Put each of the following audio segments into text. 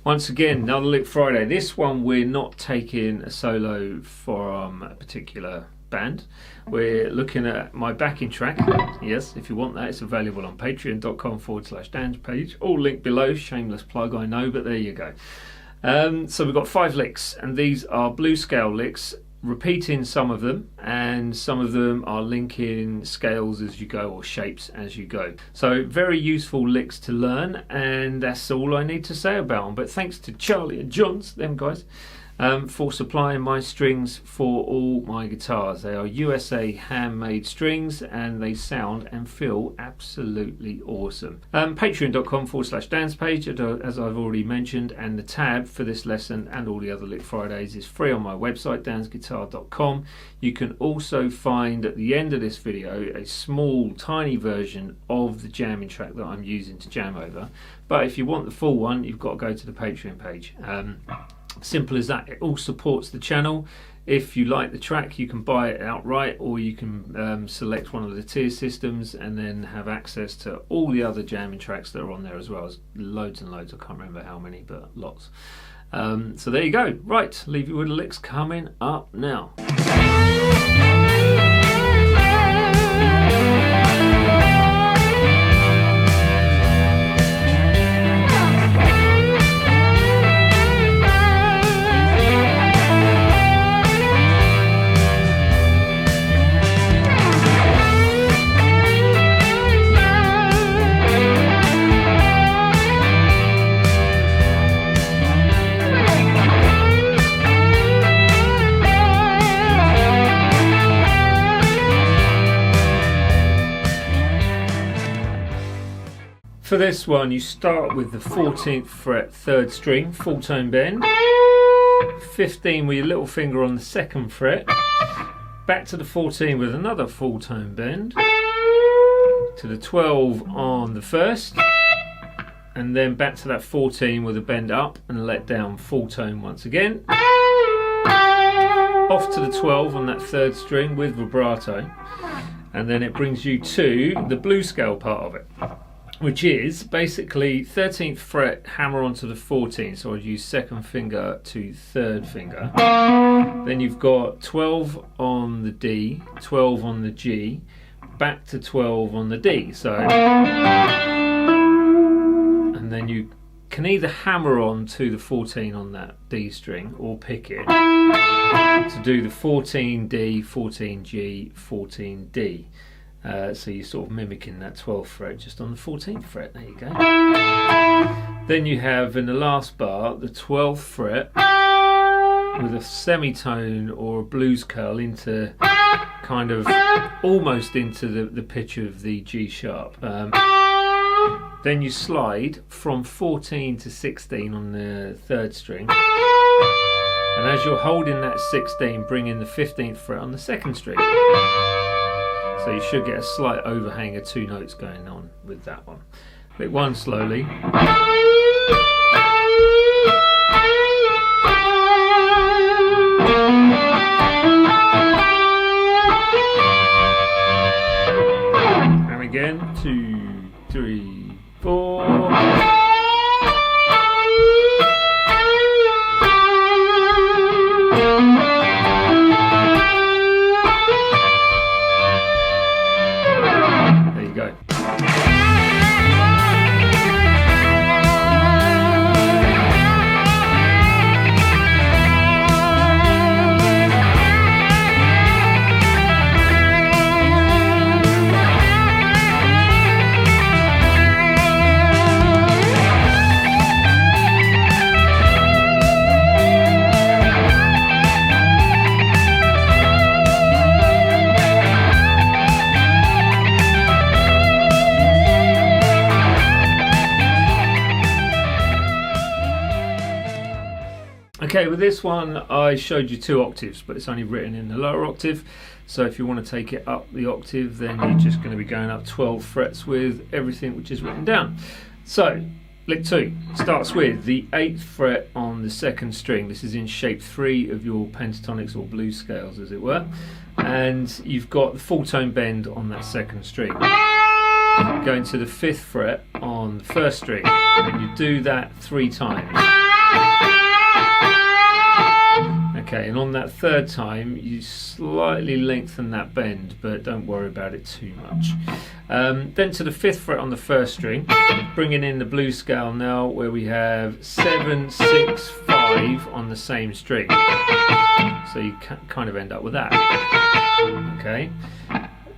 Once again, another Lick Friday. This one we're not taking a solo from a particular band. We're looking at my backing track. Yes, if you want that, it's available on patreon.com/Dan's page. All linked below. Shameless plug, I know, but there you go. So we've got 5 licks, and these are blues scale licks, repeating some of them, and some of them are linking scales as you go, or shapes as you go. So very useful licks to learn, and that's all I need to say about them. But thanks to Charlie and Johns, them guys, for supplying my strings for all my guitars. They are USA handmade strings, and they sound and feel absolutely awesome. Patreon.com/Dan's page, as I've already mentioned, and the tab for this lesson and all the other Lick Fridays is free on my website, dansguitar.com. You can also find at the end of this video a small tiny version of the jamming track that I'm using to jam over. But if you want the full one, you've got to go to the Patreon page. Simple as that. It all supports the channel. If you like the track, you can buy it outright, or you can select one of the tier systems and then have access to all the other jamming tracks that are on there as well. There's loads and loads, I can't remember how many, but lots. So there you go. Right, leave you with the licks coming up now. For this one, you start with the 14th fret 3rd string, full tone bend, 15 with your little finger on the 2nd fret, back to the 14 with another full tone bend, to the 12 on the 1st, and then back to that 14 with a bend up and let down, full tone once again, off to the 12 on that 3rd string with vibrato, and then it brings you to the blues scale part of it, which is basically 13th fret, hammer onto the 14, so I'd use 2nd finger to 3rd finger. Then you've got 12 on the D, 12 on the G, back to 12 on the D. So, and then you can either hammer on to the 14 on that D string, or pick it to do the 14D, 14G, 14D. So you're sort of mimicking that 12th fret just on the 14th fret. There you go. Then you have in the last bar the 12th fret with a semitone or a blues curl into kind of almost into the pitch of the G sharp. Then you slide from 14 to 16 on the 3rd string. And as you're holding that 16, bring in the 15th fret on the 2nd string. So you should get a slight overhang of 2 notes going on with that one. Lick 1 slowly. And again, 2, 3, 4. Okay, with this one I showed you 2 octaves, but it's only written in the lower octave. So if you want to take it up the octave, then you're just going to be going up 12 frets with everything which is written down. So lick 2 starts with the 8th fret on the 2nd string. This is in shape 3 of your pentatonics or blues scales, as it were. And you've got the full tone bend on that 2nd string. Going to the 5th fret on the 1st string, and you do that 3 times. Okay, and on that third time you slightly lengthen that bend, but don't worry about it too much. Then to the 5th fret on the 1st string, bringing in the blues scale now, where we have 7, 6, 5 on the same string. So you kind of end up with that. Okay,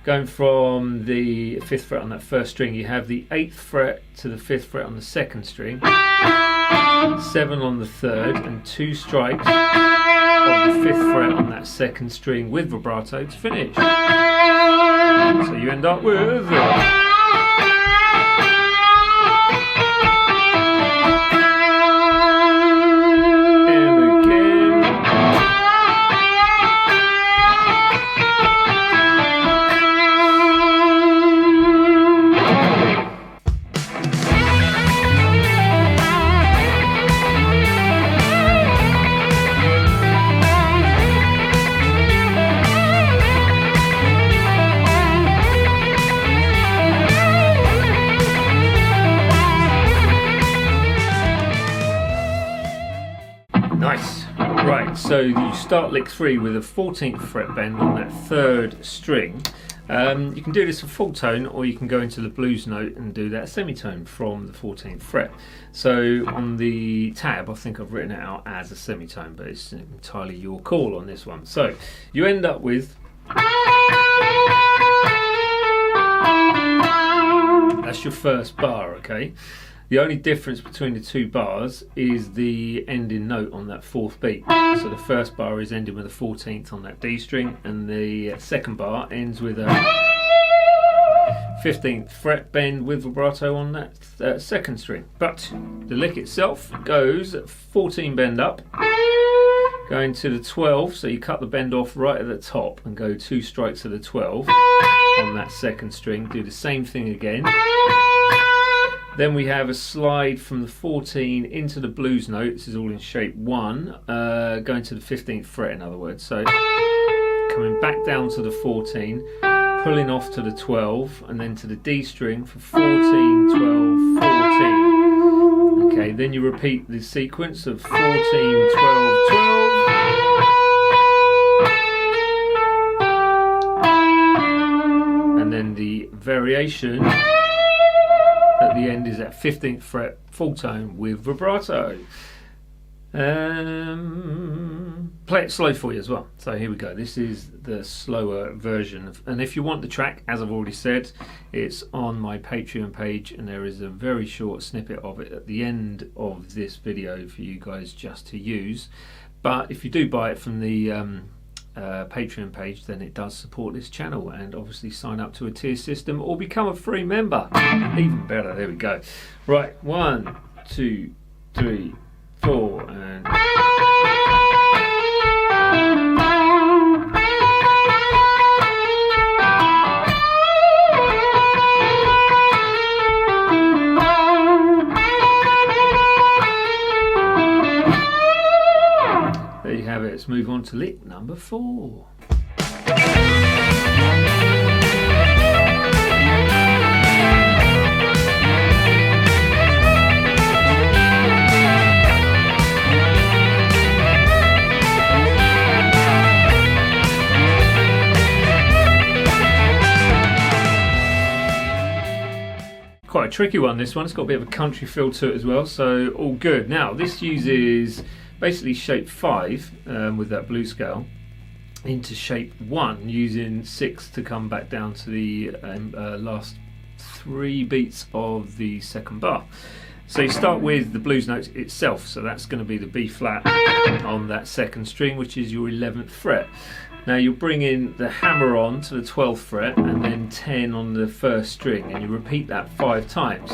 going from the 5th fret on that 1st string, you have the 8th fret to the 5th fret on the 2nd string, 7 on the 3rd, and 2 strikes of the 5th fret on that 2nd string with vibrato to finish. So you end up with nice. Right, so you start lick 3 with a 14th fret bend on that 3rd string. You can do this for full tone, or you can go into the blues note and do that semitone from the 14th fret. So on the tab, I think I've written it out as a semitone, but it's entirely your call on this one. So you end up with, that's your first bar, okay? The only difference between the 2 bars is the ending note on that 4th beat. So the first bar is ending with a 14th on that D string, and the second bar ends with a 15th fret bend with vibrato on that 2nd string. But the lick itself goes 14 bend up, going to the 12, so you cut the bend off right at the top and go 2 strikes of the 12 on that 2nd string. Do the same thing again. Then we have a slide from the 14 into the blues note. This is all in shape 1, going to the 15th fret, in other words. So coming back down to the 14, pulling off to the 12, and then to the D string for 14, 12, 14. Okay, then you repeat the sequence of 14, 12, 12. And then the variation at the end is at 15th fret full tone with vibrato. Play it slow for you as well. So here we go. This is the slower version and if you want the track, as I've already said, it's on my Patreon page, and there is a very short snippet of it at the end of this video for you guys just to use. But if you do buy it from the Patreon page, then it does support this channel, and obviously sign up to a tier system or become a free member. Even better. There we go. Right, 1, 2, 3, 4, and there you have it. Let's move on to lick number 4. Quite a tricky one, this one. It's got a bit of a country feel to it as well, so all good. Now this uses basically shape 5 with that blues scale into shape 1, using 6 to come back down to the last 3 beats of the 2nd bar. So you start with the blues note itself, so that's going to be the B flat on that 2nd string, which is your 11th fret. Now you'll bring in the hammer on to the 12th fret and then 10 on the 1st string, and you repeat that 5 times.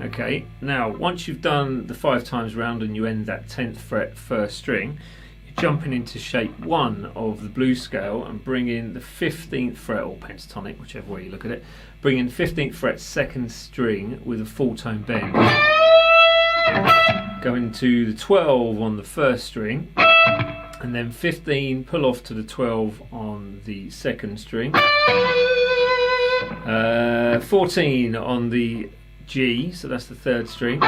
Okay, now once you've done the 5 times round and you end that 10th fret 1st string, you're jumping into shape 1 of the blues scale and bring in the 15th fret, or pentatonic, whichever way you look at it, bring in 15th fret 2nd string with a full tone bend. Going to the 12 on the 1st string, and then 15, pull off to the 12 on the 2nd string, 14 on the G, so that's the 3rd string,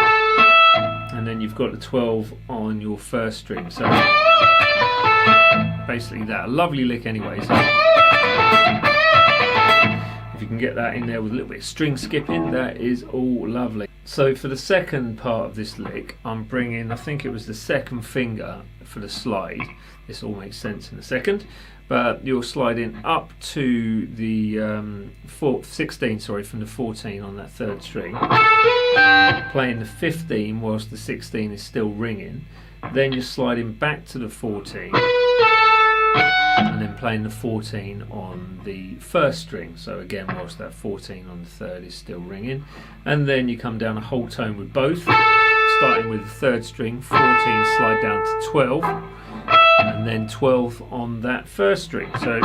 and then you've got the 12 on your first string. So basically that, a lovely lick anyway. So if you can get that in there with a little bit of string skipping, that is all lovely. So for the second part of this lick, I'm bringing, I think it was the second finger for the slide. This all makes sense in a second, but you're sliding up to the 16, sorry, from the 14 on that third string, playing the 15 whilst the 16 is still ringing. Then you're sliding back to the 14 and then playing the 14 on the first string. So again, whilst that 14 on the third is still ringing, and then you come down a whole tone with both, starting with the third string, 14, slide down to 12, and then 12 on that first string. So if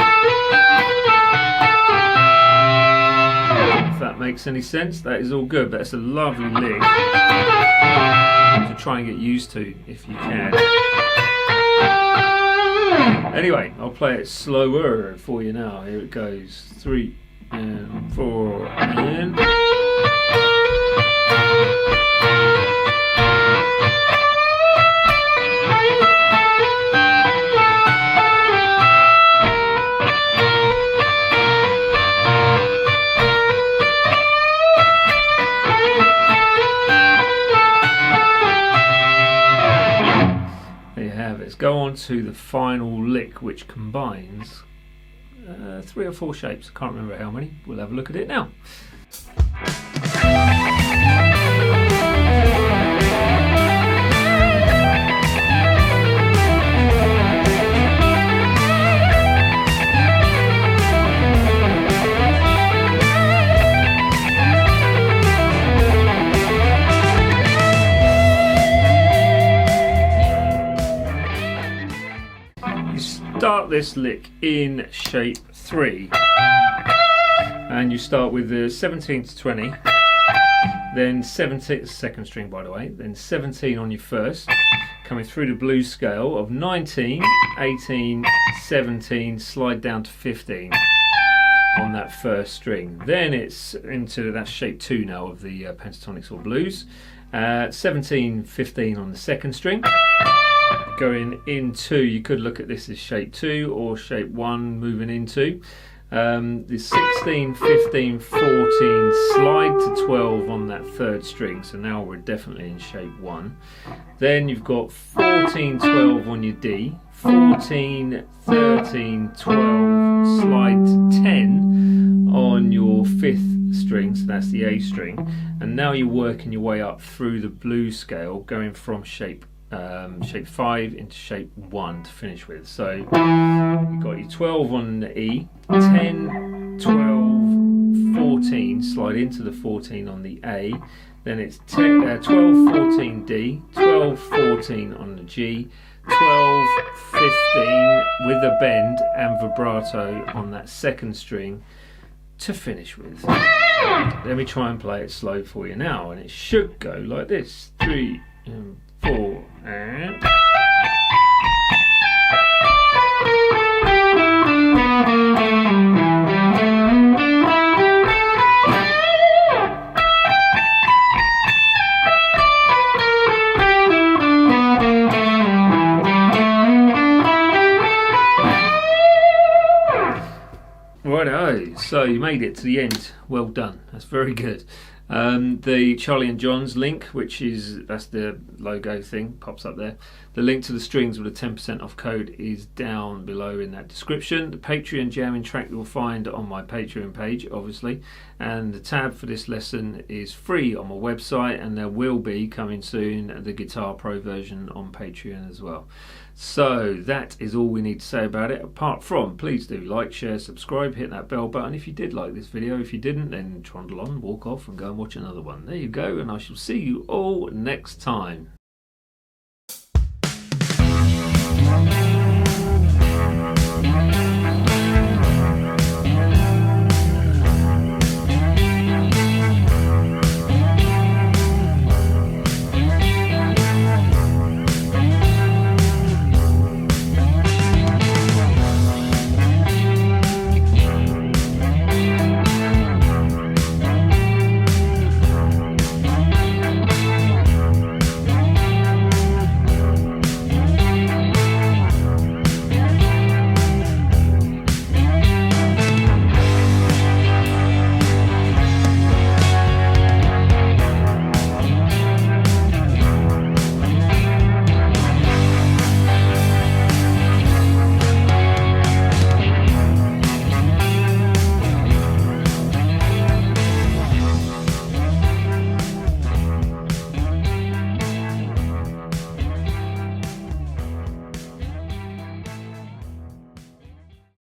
that makes any sense, that is all good, but it's a lovely lick to try and get used to if you can. Anyway, I'll play it slower for you now. Here it goes. 3 and 4 and... Let's go on to the final lick, which combines 3 or 4 shapes. I can't remember how many. We'll have a look at it now. Start this lick in shape 3, and you start with the 17 to 20, then 17, second string by the way, then 17 on your first, coming through the blues scale of 19, 18, 17, slide down to 15 on that first string. Then it's into that shape 2 now of the pentatonics or blues, 17, 15 on the second string. Going into, you could look at this as shape 2 or shape 1 moving into. The 16, 15, 14, slide to 12 on that third string, so now we're definitely in shape 1. Then you've got 14, 12 on your D, 14, 13, 12, slide to 10 on your 5th string, so that's the A string, and now you're working your way up through the blues scale, going from shape 5 into shape 1 to finish with. So you've got your 12 on the E, 10, 12, 14, slide into the 14 on the A, then it's 12, 14 D, 12, 14 on the G, 12, 15 with a bend and vibrato on that second string to finish with. Let me try and play it slow for you now, and it should go like this. 3 and 4 and... Righto, so you made it to the end. Well done. That's very good. The Charlie and John's link, that's the logo thing, pops up there. The link to the strings with a 10% off code is down below in that description. The Patreon jamming track you'll find on my Patreon page, obviously, and the tab for this lesson is free on my website, and there will be coming soon the Guitar Pro version on Patreon as well. So that is all we need to say about it, apart from please do like, share, subscribe, hit that bell button if you did like this video. If you didn't, then trundle on, walk off and go and watch another one. There you go, and I shall see you all next time.